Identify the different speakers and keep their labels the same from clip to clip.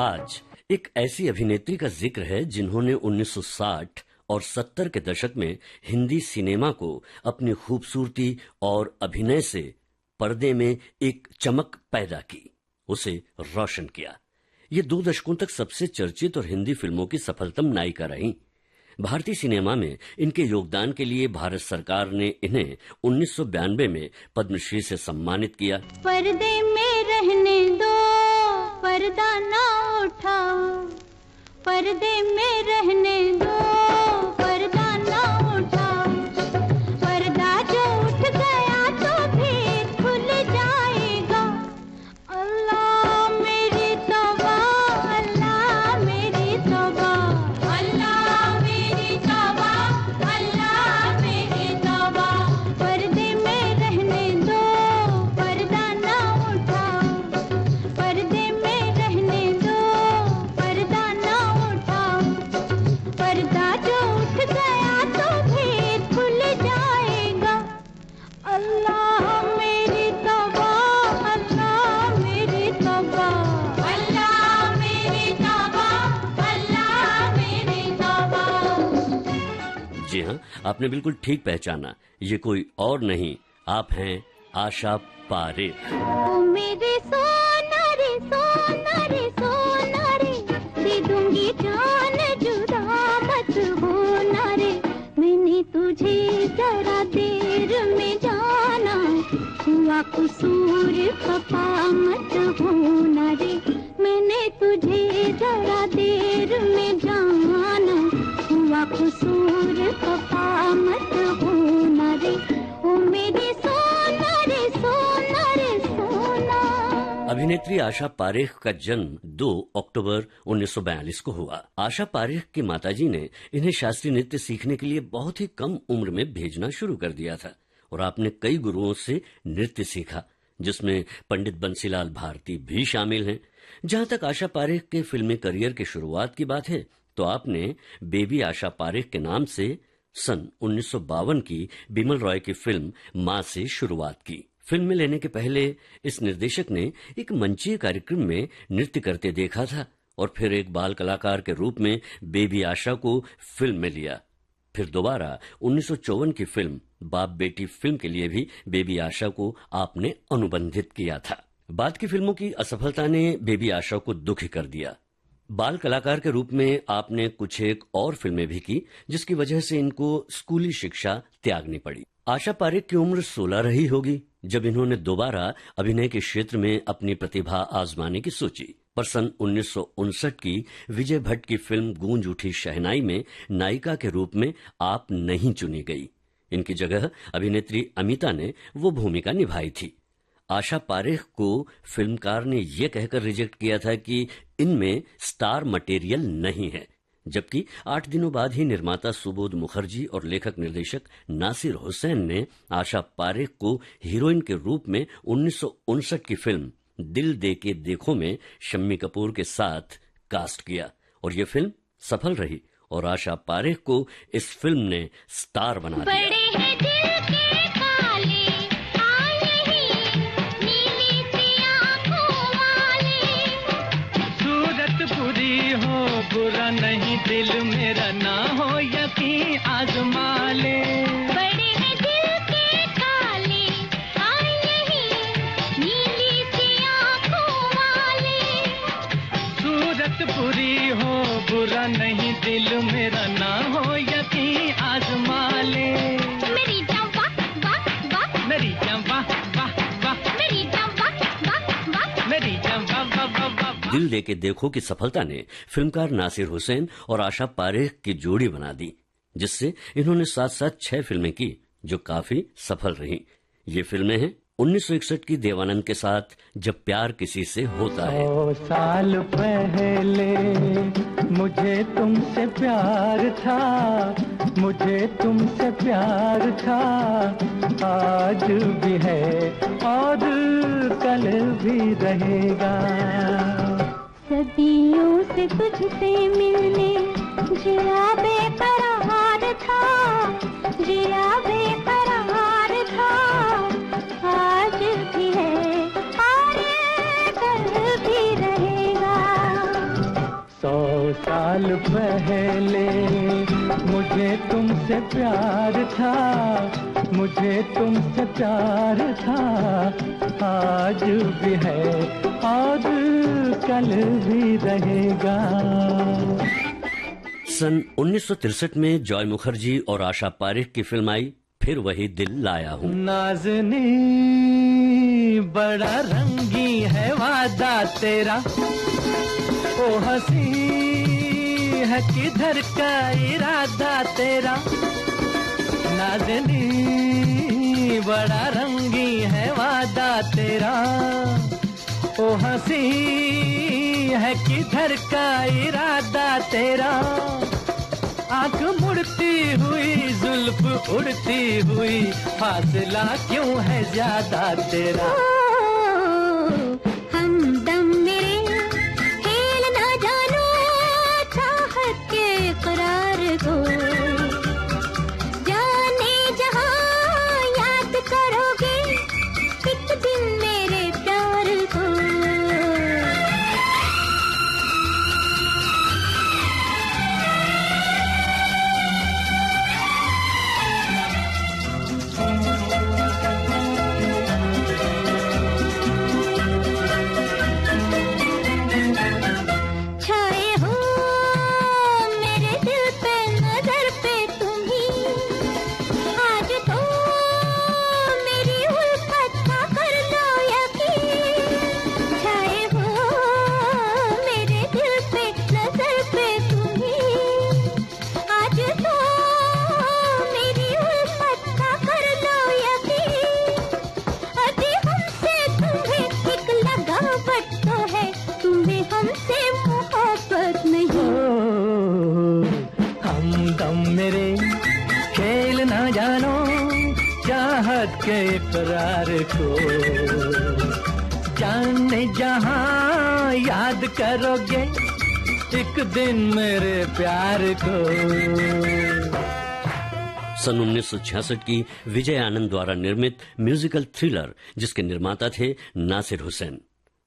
Speaker 1: आज एक ऐसी अभिनेत्री का जिक्र है जिन्होंने 1960 और 70 के दशक में हिंदी सिनेमा को अपनी खूबसूरती और अभिनय से पर्दे में एक चमक पैदा की, उसे रोशन किया। ये 2 दशकों तक सबसे चर्चित और हिंदी फिल्मों की सफलतम नायिका रहीं। भारतीय सिनेमा में इनके योगदान के लिए भारत सरकार ने इन्हें 1992 में पद्मश्री से सम्मानित किया।
Speaker 2: पर्दे में रहने दो, पर्दा ना उठाओ, पर्दे में रहने दो, पर्दा ना उठाओ, पर्दा जो उठ गया तो फिर खुल जाएगा। अल्लाह मेरी तौबा, अल्लाह मेरी तौबा, अल्लाह मेरी तौबा, अल्लाह मेरी तौबा। पर्दे में रहने दो, पर्दा ना उठाओ, पर्दे में रहने दो, पर्दा ना उठाओ, पर्दा जो उठ गया तो फिर खुल जाएगा। अल्लाह मेरी तौबा, अल्लाह मेरी तौबा, अल्लाह मेरी तौबा, अल्लाह मेरी तौबा।
Speaker 1: जी हाँ, आपने बिल्कुल ठीक पहचाना, ये कोई और नहीं, आप हैं आशा पारेख।
Speaker 2: ओ मेरे सोना रे, सोना रे, सोना रे, दे दूंगी जान, जुदा मत होना रे। मैंने तुझे जरा देर में जाना, हुआ कसूर खफा मत होना रे। मैंने तुझे जरा देर में जाना, हुआ कसूर खफा मत होना रे। ओ मेरे सोना रे, सोना रे, सोना।
Speaker 1: अभिनेत्री आशा पारेख का जन्म 2 अक्टूबर 1942 को हुआ। आशा पारेख की माताजी ने इन्हें शास्त्रीय नृत्य सीखने के लिए बहुत ही कम उम्र में भेजना शुरू कर दिया था और आपने कई गुरुओं से नृत्य सीखा, जिसमें पंडित बंसीलाल भारती भी शामिल हैं। जहां तक आशा पारेख के फिल्मी करियर की शुरुआत की बात है, तो आपने बेबी आशा पारेख के नाम से सन 1952 की बिमल रॉय की फिल्म मां से शुरुआत की। फिल्म में लेने के पहले इस निर्देशक ने एक मंचीय कार्यक्रम में नृत्य करते देखा था और फिर एक बाल कलाकार के रूप में बेबी आशा को फिल्म में लिया। फिर दोबारा 1954 की फिल्म बाप बेटी फिल्म के लिए भी बेबी आशा को आपने अनुबंधित किया था। बाद की फिल्मों की असफलता ने बेबी आशा को दुखी कर दिया। बाल कलाकार के रूप में आपने कुछ एक और फिल्में भी की, जिसकी वजह से इनको स्कूली शिक्षा त्यागनी पड़ी। आशा पारेख की उम्र 16 रही होगी जब इन्होंने दोबारा अभिनय के क्षेत्र में अपनी प्रतिभा आजमाने की सोची, पर सन 1959 की विजय भट्ट की फिल्म गूंज उठी शहनाई में नायिका के रूप में आप नहीं चुनी गई। इनकी जगह अभिनेत्री अमिता ने वो भूमिका निभाई थी। आशा पारेख को फिल्मकार ने यह कहकर रिजेक्ट किया था कि इनमें स्टार मटेरियल नहीं है, जबकि 8 दिनों बाद ही निर्माता सुबोध मुखर्जी और लेखक निर्देशक नासिर हुसैन ने आशा पारेख को हीरोइन के रूप में 1959 की फिल्म दिल दे के देखो में शम्मी कपूर के साथ कास्ट किया और ये फिल्म सफल रही और आशा पारेख को इस फिल्म ने स्टार बना दिया।
Speaker 3: बुरा नहीं दिल मेरा ना हो यकीन आजमा ले।
Speaker 2: बड़े हैं दिल के काले, आए यही नीली सी आँखों वाले।
Speaker 3: सूरत बुरी हो बुरा नहीं दिल मेरा ना हो यकीन आजमा ले।
Speaker 2: मेरी जान वाह वाह वाह,
Speaker 3: मेरी जान वाह वाह वाह,
Speaker 2: मेरी जान वाह वाह वाह,
Speaker 3: मेरी जान वाह वाह वाह वाह।
Speaker 1: दिल दे के देखो की सफलता ने फिल्मकार नासिर हुसैन और आशा पारेख की जोड़ी बना दी, जिससे इन्होंने साथ साथ 6 फिल्में की जो काफी सफल रहीं। ये फिल्में हैं 1961 की देवानंद के साथ जब प्यार किसी से होता है।
Speaker 3: 100 साल पहले मुझे तुमसे प्यार था, मुझे तुमसे प्यार था, आज भी है और कल भी रहेगा।
Speaker 2: सदियों से तुझसे मिलने जिया बेकरार था, जिया बेकरार था, आज भी है और कल भी रहेगा।
Speaker 3: साल पहले मुझे तुमसे प्यार था, मुझे तुमसे प्यार था, आज भी है और कल भी रहेगा।
Speaker 1: सन 1963 में जॉय मुखर्जी और आशा पारेख की फिल्म आई फिर वही दिल लाया हूँ।
Speaker 3: नाज़नी बड़ा रंगी है वादा तेरा, ओ हंसी है किधर का इरादा तेरा। नाज़नी बड़ा रंगी है वादा तेरा, ओ हंसी है किधर का इरादा तेरा। आंख मुड़ती हुई जुल्फ उड़ती हुई, फासला क्यों है ज्यादा तेरा।
Speaker 2: हमदम मेरे खेल ना जानो चाहत के इकरार को, जाने जहां याद करोगे एक दिन मेरे प्यार को।
Speaker 3: के इकरार को, जाने जहां याद करोगे एक दिन मेरे प्यार को।
Speaker 1: सन 1966 की विजय आनंद द्वारा निर्मित म्यूजिकल थ्रिलर जिसके निर्माता थे नासिर हुसैन।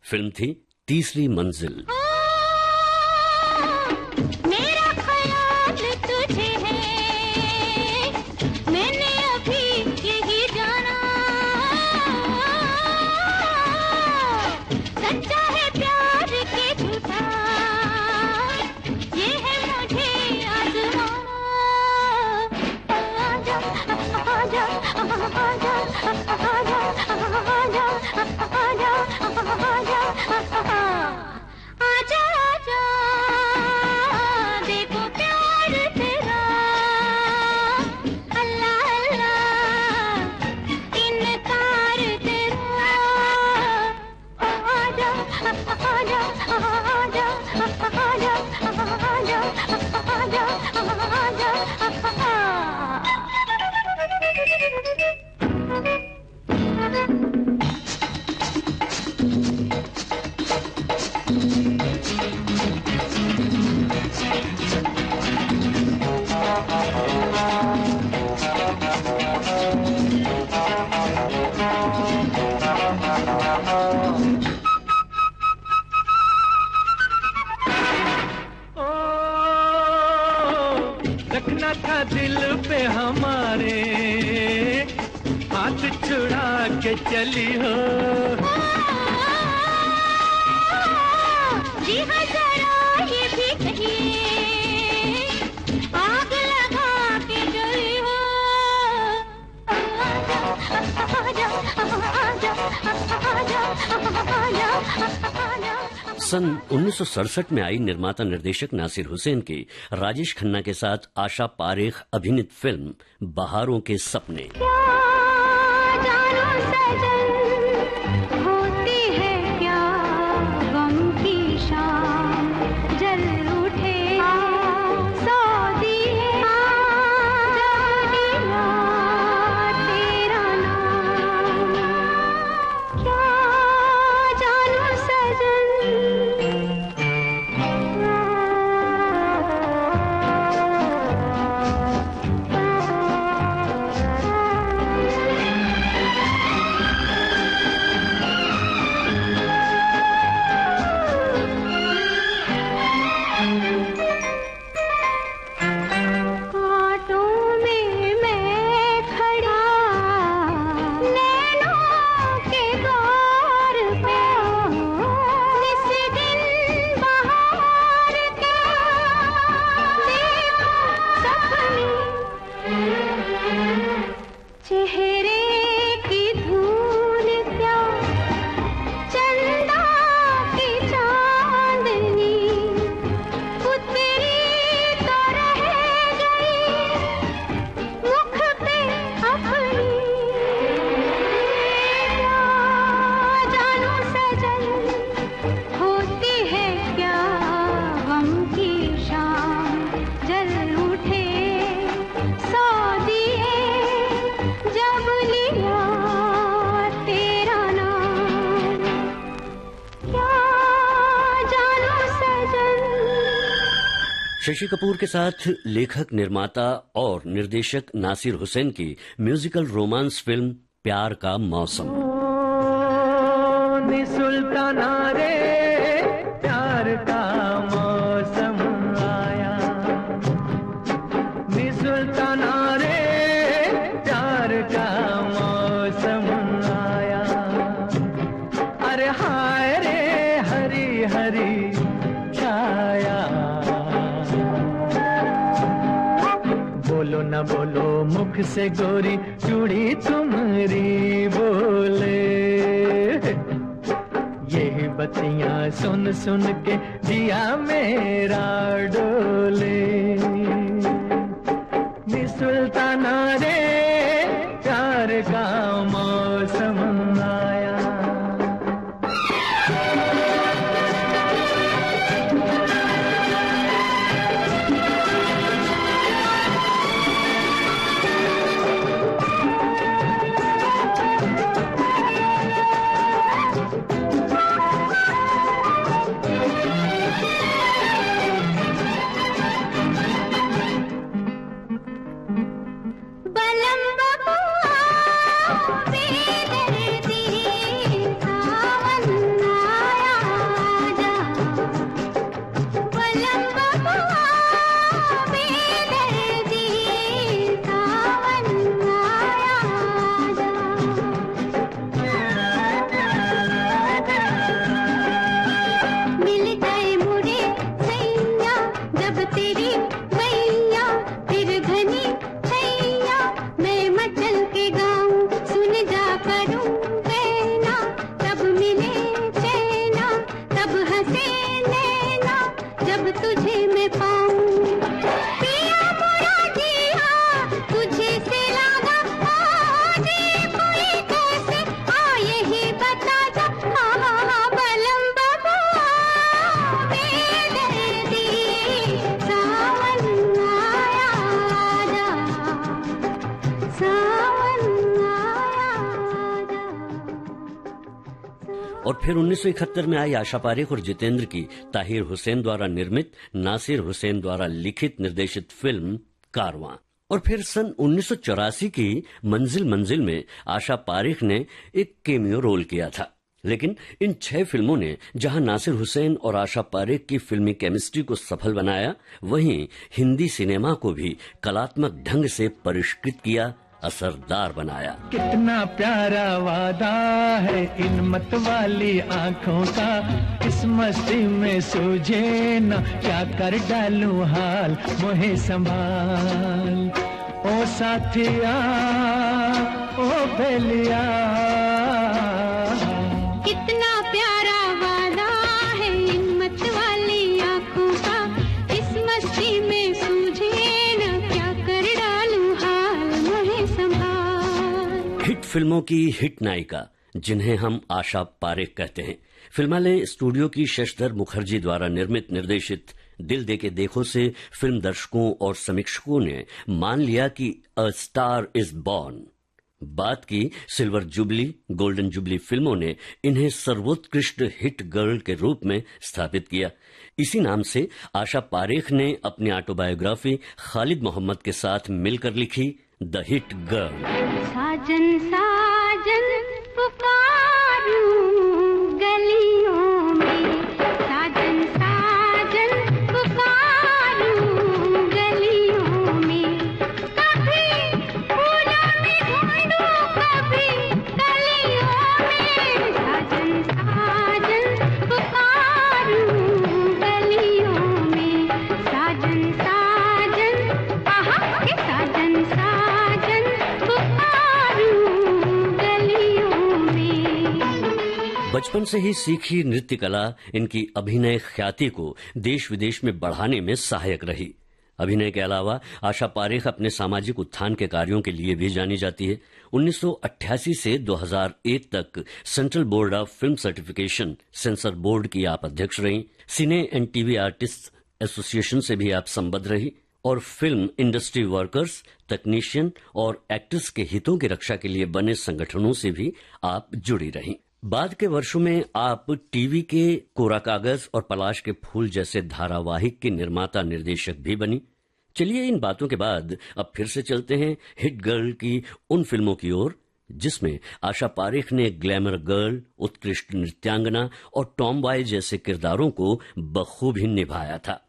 Speaker 1: फिल्म थी तीसरी मंजिल।
Speaker 3: रखना था दिल पे हमारे, हाथ छुड़ा के चली हो।
Speaker 2: जी हाँ जरा ये भी कहिए, आग लगा के जली हो।
Speaker 1: सन 1967 में आई निर्माता निर्देशक नासिर हुसैन की राजेश खन्ना के साथ आशा पारेख अभिनीत फिल्म बहारों के सपने। शशि कपूर के साथ लेखक, निर्माता और निर्देशक नासिर हुसैन की म्यूजिकल रोमांस फिल्म प्यार का मौसम।
Speaker 3: सुल्ताना रे प्यार का मौसम आया, सुल्ताना रे प्यार का मौसम आया, अरे हाय रे हरी हरी छाया। बोलो न बोलो मुख से गोरी, चूड़ी तुम्हारी बोले, यही बत्तियां सुन सुन के दिया मेरा डोले। नी सुल्ताना रे प्यार का मौसम आया।
Speaker 1: और फिर 1971 में आई आशा पारेख और जितेंद्र की ताहिर हुसैन द्वारा निर्मित, नासिर हुसैन द्वारा लिखित निर्देशित फिल्म कारवां। और फिर सन 1984 की मंजिल मंजिल में आशा पारेख ने एक केमियो रोल किया था। लेकिन इन 6 फिल्मों ने जहां नासिर हुसैन और आशा पारेख की फिल्मी केमिस्ट्री को सफल बनाया, वहीं हिंदी सिनेमा को भी कलात्मक ढंग से परिष्कृत किया, असरदार बनाया।
Speaker 3: कितना प्यारा वादा है इन मत वाली आंखों का, इस मस्ती में सूझे न क्या कर डालूं हाल, मोहे संभाल ओ साथिया ओ बेलिया।
Speaker 2: कितना प्यारा वादा है इन मत वाली आंखों का, इस मस्ती में सूझे न क्या कर डालूं हाल, मोहे संभाल।
Speaker 1: हिट फिल्मों की हिट नायिका जिन्हें हम आशा पारेख कहते हैं, फिल्मालय स्टूडियो की शशधर मुखर्जी द्वारा निर्मित निर्देशित दिल दे के देखो से फिल्म दर्शकों और समीक्षकों ने मान लिया कि अ स्टार इज बॉर्न। बात की सिल्वर जुबली, गोल्डन जुबली फिल्मों ने इन्हें सर्वोत्कृष्ट हिट गर्ल के रूप में स्थापित किया। इसी नाम से आशा पारेख ने अपनी ऑटोबायोग्राफी खालिद मोहम्मद के साथ मिलकर लिखी द हिट गर्ल।
Speaker 2: साजन साजन पुकारूं गलियों में, साजन साजन पुकारूं गलियों में, कभी फूलों में ढूंढूं कभी कलियों में, साजन साजन पुकारूं गलियों में, साजन साजन आहा के साजन साजन पुकारूं गलियों में।
Speaker 1: बचपन से ही सीखी नृत्य कला इनकी अभिनय ख्याति को देश विदेश में बढ़ाने में सहायक रही। अभिनय के अलावा आशा पारेख अपने सामाजिक उत्थान के कार्यों के लिए भी जानी जाती है। 1988 से 2001 तक central board of film certification sensor board की आप अध्यक्ष रहीं। सिने एंड टीवी आर्टिस्ट एसोसिएशन से भी आप संबद्ध रही और फिल्म इंडस्ट्री वर्कर्स, तकनीशियन और एक्टर्स के हितों की रक्षा के लिए बने संगठनों से भी आप जुड़ी रहीं। बाद के वर्षों में आप टीवी के कोरा कागज और पलाश के फूल जैसे धारावाहिक की निर्माता निर्देशक भी बनी। चलिए इन बातों के बाद अब फिर से चलते हैं हिट गर्ल की उन फिल्मों की ओर जिसमें आशा पारेख ने ग्लैमर गर्ल, उत्कृष्ट नृत्यांगना और टॉम बॉय जैसे किरदारों को बखूबी निभाया था।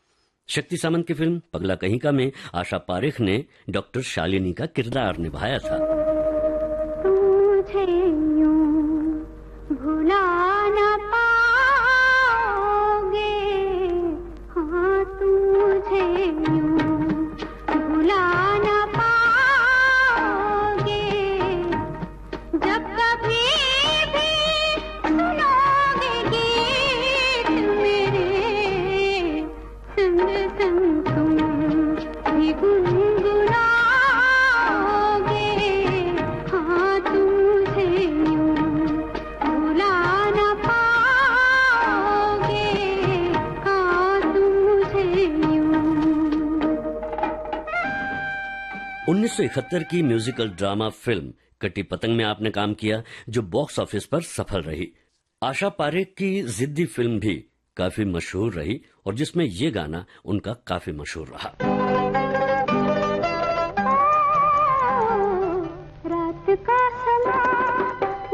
Speaker 1: शक्ति सामंत की फिल्म पगला कहीं का में आशा पारेख ने डॉक्टर शालिनी का किरदार निभाया था।
Speaker 2: तुझे यूं भुला न पाओगे, हाँ तुझे यूं भुला न पाओगे, जब कभी भी सुनोगे गीत मेरे, संग संग तुम भी गुनगुनाओगे, हाँ तुझे यूं भुला न पाओगे, हाँ तुझे यूं।
Speaker 1: 1971 की म्यूजिकल ड्रामा फिल्म कटी पतंग में आपने काम किया जो बॉक्स ऑफिस पर सफल रही। आशा पारेख की जिद्दी फिल्म भी काफी मशहूर रही और जिसमें ये गाना उनका काफी मशहूर रहा।
Speaker 2: रात का समा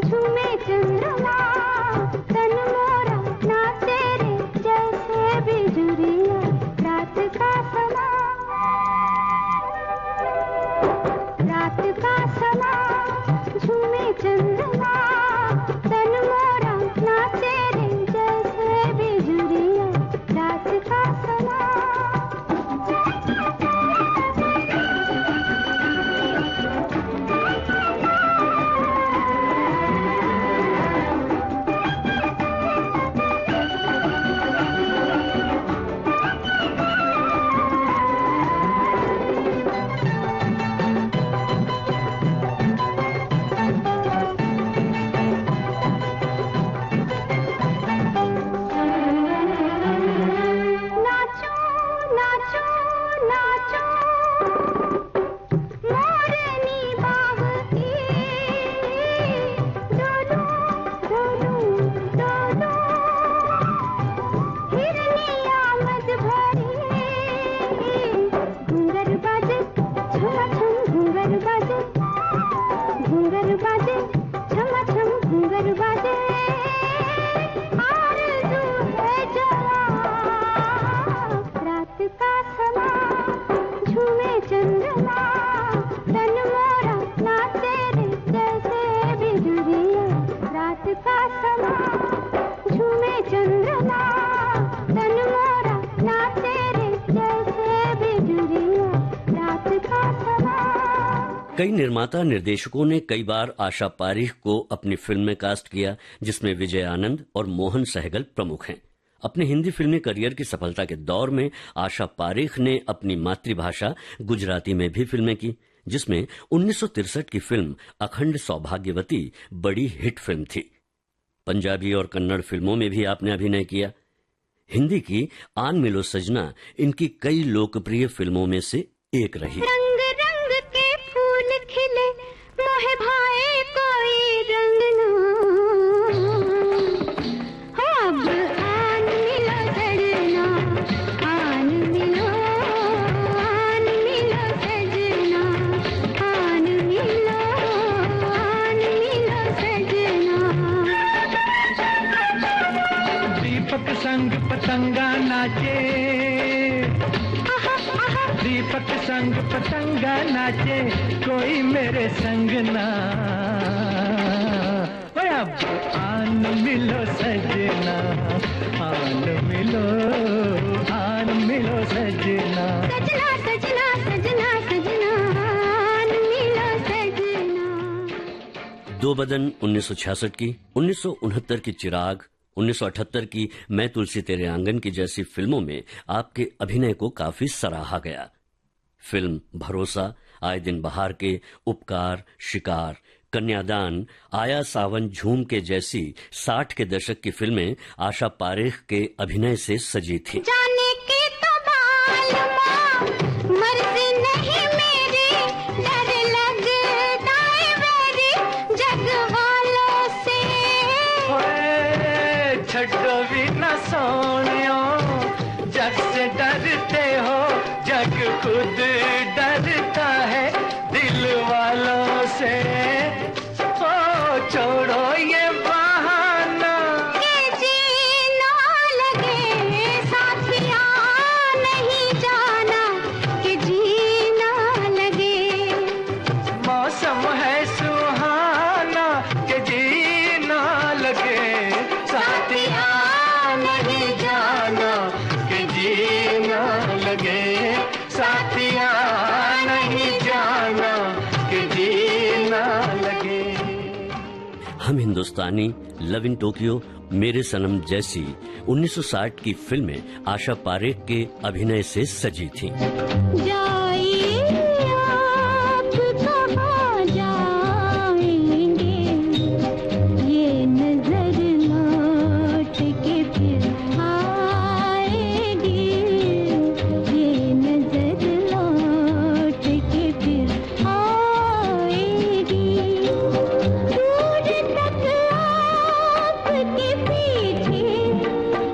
Speaker 2: झूमे चंद्रमा, तन मोरा नाचे रे जैसे बिजुरिया, रात का समा, रात का समा झूमे चंद्रमा, तन मोरा नाचे रे जैसे बिजुरिया, रात का समा। नाचो नाचो नाचो मोरनी बाह की, डोलो डोलो डोलो, हिरनी आमद भरी, घूंगर बाजे छमा छम, घूंगर बाजे, घूंगर बाजे छमा छम, घूंगर बाजे, आरज़ू है जवां, रात का समा झूमे चंद्रमा, तन मोरा नाचे रे जैसे बिजुरिया, रात का समा झूमे चंद्रमा, तन मोरा नाचे रे जैसे बिजुरिया, रात का समा।
Speaker 1: कई निर्माता निर्देशकों ने कई बार आशा पारेख को अपनी फिल्म में कास्ट किया जिसमें विजय आनंद और मोहन सहगल प्रमुख हैं। अपने हिंदी फिल्मी करियर की सफलता के दौर में आशा पारेख ने अपनी मातृभाषा गुजराती में भी फिल्में की जिसमें 1963 की फिल्म अखंड सौभाग्यवती बड़ी हिट फिल्म थी। पंजाबी और कन्नड़ फिल्मों में भी आपने अभिनय किया। हिंदी की आन मिलो सजना इनकी कई लोकप्रिय फिल्मों में से एक रही।
Speaker 2: रंग रंग के फूल खिले मोहे भाए कोई रंग ना, अब आन मिलो सजना, आन मिलो सजना, आन मिलो सजना।
Speaker 3: दीपक संग पतंगा नाचे, दीपक संग पतंगा नाचे, कोई मेरे संग ना, ओए अब आन मिलो सजना, आन मिलो सजना,
Speaker 2: सजना सजना सजना सजना, आन मिलो सजना।
Speaker 1: दो बदन 1966 की, 1969 की चिराग, 1978 की मैं तुलसी तेरे आंगन की जैसी फिल्मों में आपके अभिनय को काफी सराहा गया। फिल्म भरोसा, आए दिन बहार के, उपकार, शिकार, कन्यादान, आया सावन झूम के जैसी 60 के दशक की फिल्में आशा पारेख के अभिनय से सजी थी।
Speaker 2: जाने के तो मालूमा, मर्जी नहीं मेरी, डर लगता है मेरी जग वालों से,
Speaker 1: हम हिंदुस्तानी, लव इन टोक्यो, मेरे सनम जैसी 1960 की फिल्में आशा पारेख के अभिनय से सजी थीं।
Speaker 2: जाइए आप कहाँ जाएंगे, ये नजर लौट के फिर आएगी, ये नजर लौट के फिर आएगी। दूर तक आपके पीछे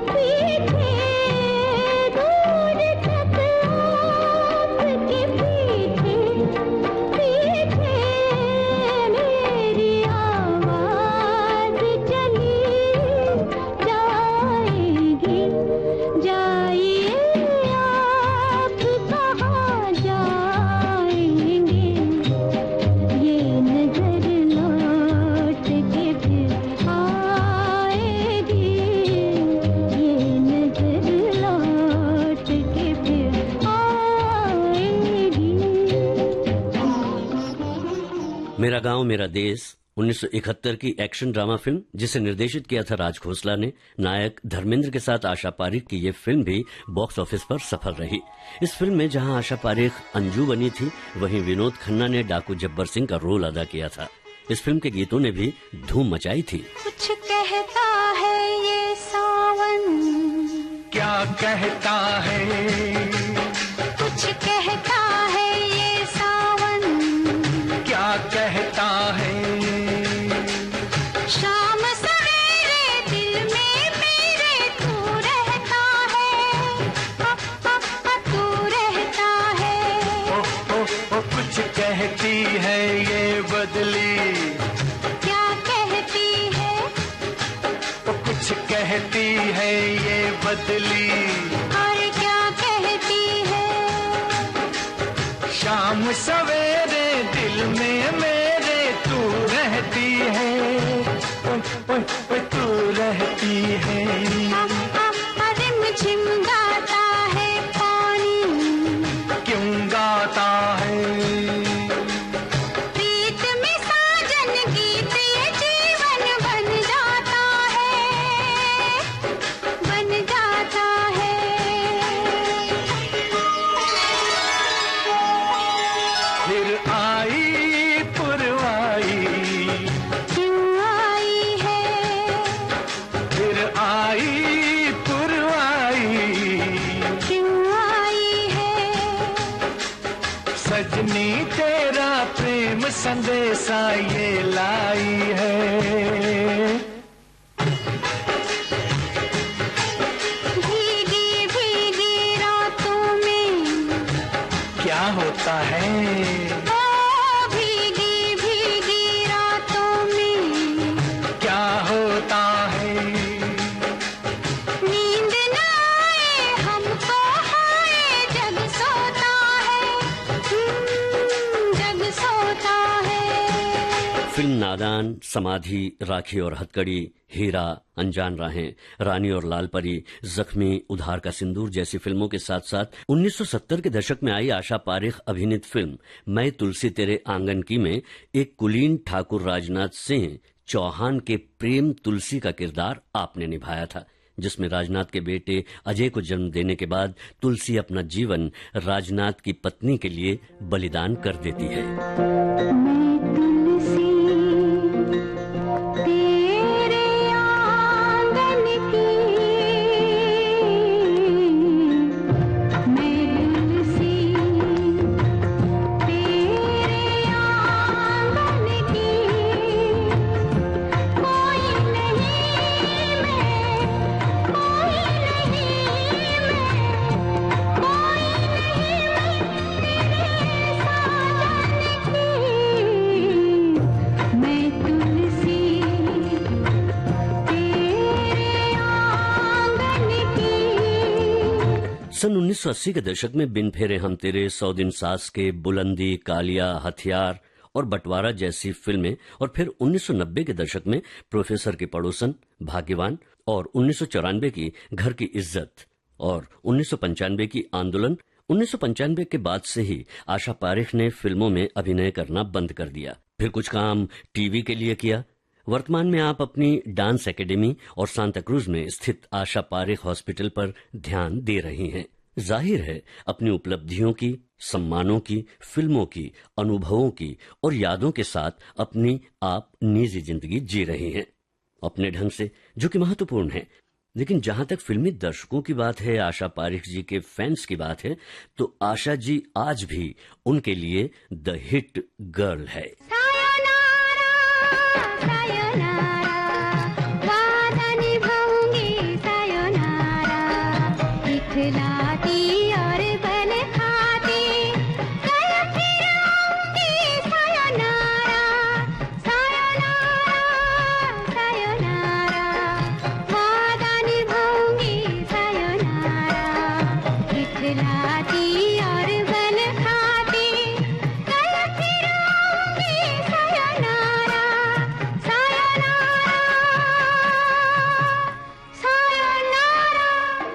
Speaker 2: पीछे, दूर तक आपके पीछे पीछे, मेरी आवाज चली जाएगी। जाइए आप कहाँ जाएंगे, ये नजर लौट के फिर आएगी, ये नजर लौट के फिर आएगी।
Speaker 1: मेरा गांव मेरा देश 1971 की एक्शन ड्रामा फिल्म, जिसे निर्देशित किया था राज खोसला ने, नायक धर्मेंद्र के साथ आशा पारेख की ये फिल्म भी बॉक्स ऑफिस पर सफल रही। इस फिल्म में जहां आशा पारेख अंजू बनी थी, वहीं विनोद खन्ना ने डाकू जब्बर सिंह का रोल अदा किया था। इस फिल्म के गीतों ने भी धूम मचाई थी।
Speaker 2: कुछ कहता है ये सावन,
Speaker 3: क्या कहता है,
Speaker 2: कुछ कहता है ये सावन,
Speaker 3: क्या कहता है,
Speaker 2: शाम सवेरे दिल में मेरे तू रहता है, तू रहता है।
Speaker 3: ओ कुछ कहती है ये बदली,
Speaker 2: क्या कहती है,
Speaker 3: ओ कुछ कहती है ये बदली,
Speaker 2: और क्या कहती है,
Speaker 3: शाम सवेरे दिल में मेरे तू रहती है, ओ तू रहती है।
Speaker 2: रिमझिम गाता है पानी,
Speaker 3: क्यों गाता है,
Speaker 2: प्रीत में साजन गीत ये जीवन बन जाता है, बन जाता है।
Speaker 3: फिर आई पुरवाई,
Speaker 2: क्यों आई है,
Speaker 3: फिर आई पुरवाई,
Speaker 2: क्यों आई है,
Speaker 3: सजनी तेरा प्रेम संदेशा ये लाई है।
Speaker 2: भीगी भीगी रातों में,
Speaker 3: क्या होता है,
Speaker 2: ओ भीगी भीगी रातों में,
Speaker 3: क्या होता है,
Speaker 2: नींद न आए हमको, हाय जग सोता है, जग सोता है।
Speaker 1: फिल्म नादान, समाधि, राखी और हथकड़ी, हीरा, अनजान राहें, रानी और लाल परी, जख्मी, उधार का सिंदूर जैसी फिल्मों के साथ साथ 1970 के दशक में आई आशा पारेख अभिनीत फिल्म मैं तुलसी तेरे आंगन की में एक कुलीन ठाकुर राजनाथ सिंह चौहान के प्रेम तुलसी का किरदार आपने निभाया था, जिसमें राजनाथ के बेटे अजय को जन्म देने के बाद तुलसी अपना जीवन राजनाथ की पत्नी के लिए बलिदान कर देती है।
Speaker 2: मैं तुलसी तेरे आंगन की, मैं तुलसी तेरे आंगन की, कोई नहीं मैं, कोई नहीं मैं, कोई नहीं मैं तेरे साजन की, मैं तुलसी तेरे आंगन की।
Speaker 1: सन 1980 के दशक में बिन फेरे हम तेरे, 100 दिन सास के, बुलंदी, कालिया, हथियार और बंटवारा जैसी फिल्में, और फिर 1990 के दशक में प्रोफेसर की पड़ोसन, भाग्यवान और 1994 की घर की इज्जत और 1995 की आंदोलन। 1995 के बाद से ही आशा पारेख ने फिल्मों में अभिनय करना बंद कर दिया। फिर कुछ काम टीवी के लिए किया। वर्तमान में आप अपनी डांस एकेडमी और सांता क्रूज में स्थित आशा पारेख हॉस्पिटल पर ध्यान दे रही हैं। जाहिर है अपनी उपलब्धियों की, सम्मानों की, फिल्मों की, अनुभवों की और यादों के साथ अपनी आप निजी जिंदगी जी रही हैं, अपने ढंग से, जो कि महत्वपूर्ण है। लेकिन जहां तक फिल्मी दर्शकों की बात है, आशा पारेख जी के फैंस की बात है, तो आशा जी आज भी उनके लिए द हिट गर्ल है।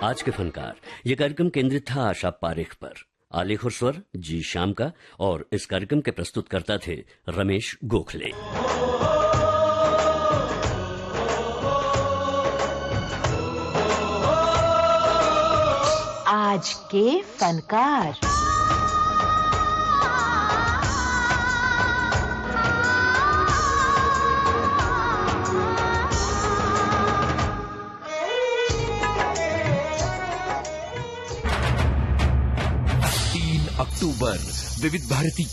Speaker 1: आज के फनकार, ये कार्यक्रम केंद्रित था आशा पारेख पर। आलेख और स्वर जी श्याम का, और इस कार्यक्रम के प्रस्तुतकर्ता थे रमेश गोखले।
Speaker 4: आज के फनकार।
Speaker 5: अक्टूबर विविध भारती